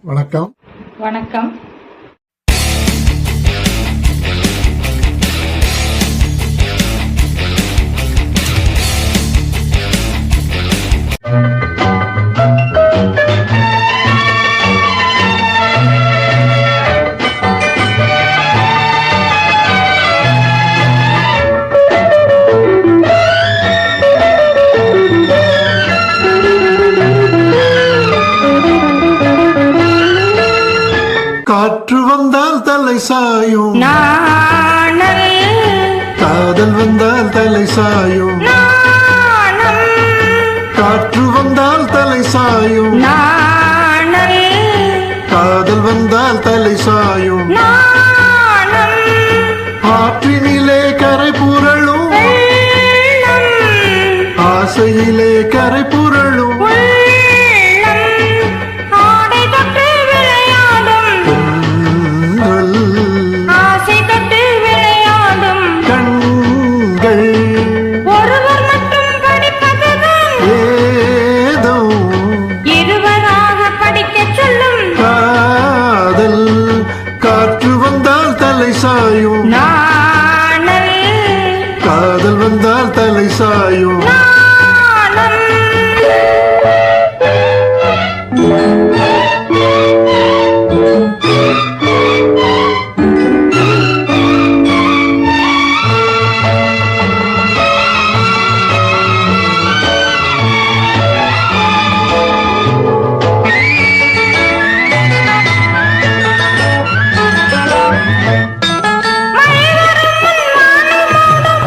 வணக்கம். வணக்கம். காற்று வந்தால் தலை சாயும், நாணல் காதல் வந்தால் தலை சாயும், நாணம் காற்று வந்தால் தலை சாயும், நாணல் காதல் வந்தால் தலை சாயும், நாணம் ஆற்றினிலே கரை புரளும், வெள்ளம் ஆசையிலே கரை புரளும், உள்ளம் ஆடை தொட்டு விளையாடும், கண்கள் ஆசை தொட்டு விளையாடும் கண்கள் ஒருவர் மட்டும் படிப்பதுதான் ஏதோ இருவராக படிக்கச் சொல்லும் காதல். காற்று வந்தால் தலை சாயும், நாணல் காதல் வந்தால் தலை சாயும், நாணம்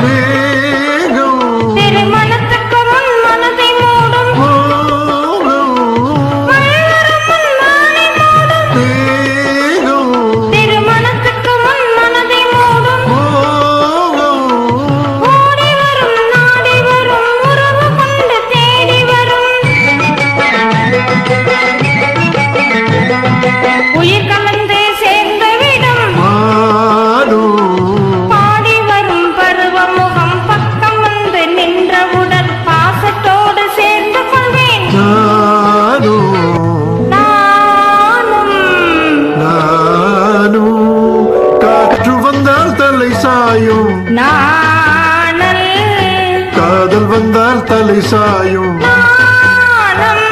மேகம் திருமணத்துக்கு முன் மனதை மூடும், மோகம், மேகம் திருமணத்துக்கு முன் மனதை மூடும், மோகம், ஓடி வரும் நாடி வரும் உறவு கொண்டு தேடி வரும், உயிர் கலந்து சேர்ந்த விடம் மாறும், பாடி வரும் பருவமுகம் பக்கம் வந்து நின்றவுடன் பாசத்தோடு சேர்ந்து கொள்வேன் நானும் நானும். நானும். காற்று வந்தால் தலை சாயும், நாணல் காதல் வந்தால் தலை சாயும், நாணம்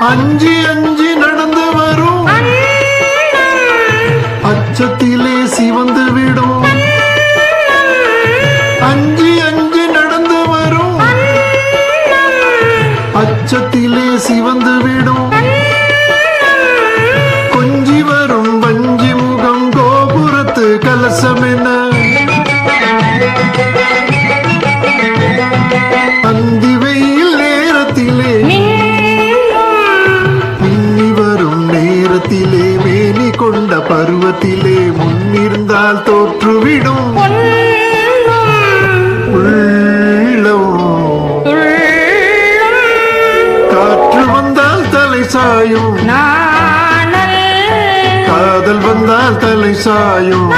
அஞ்சி அஞ்சி நடந்து வரும் அச்சத்திலே சிவந்து விடும், அஞ்சி அஞ்சி நடந்து வரும் அச்சத்திலே சிவந்து விடும், கொஞ்சி வரும் வஞ்சி முகம் கோபுரத்து கலசம் என அந்தி வெயில் நேரத்திலே மின்னி வரும் நேரத்திலே மேனி கொண்ட பருவத்திலே முன்னிருந்தால் தோற்றுவிடும் உள்ளம். காற்று வந்தால் தலை சாயும், நாணல் காதல் வந்தால் தலை சாயும்,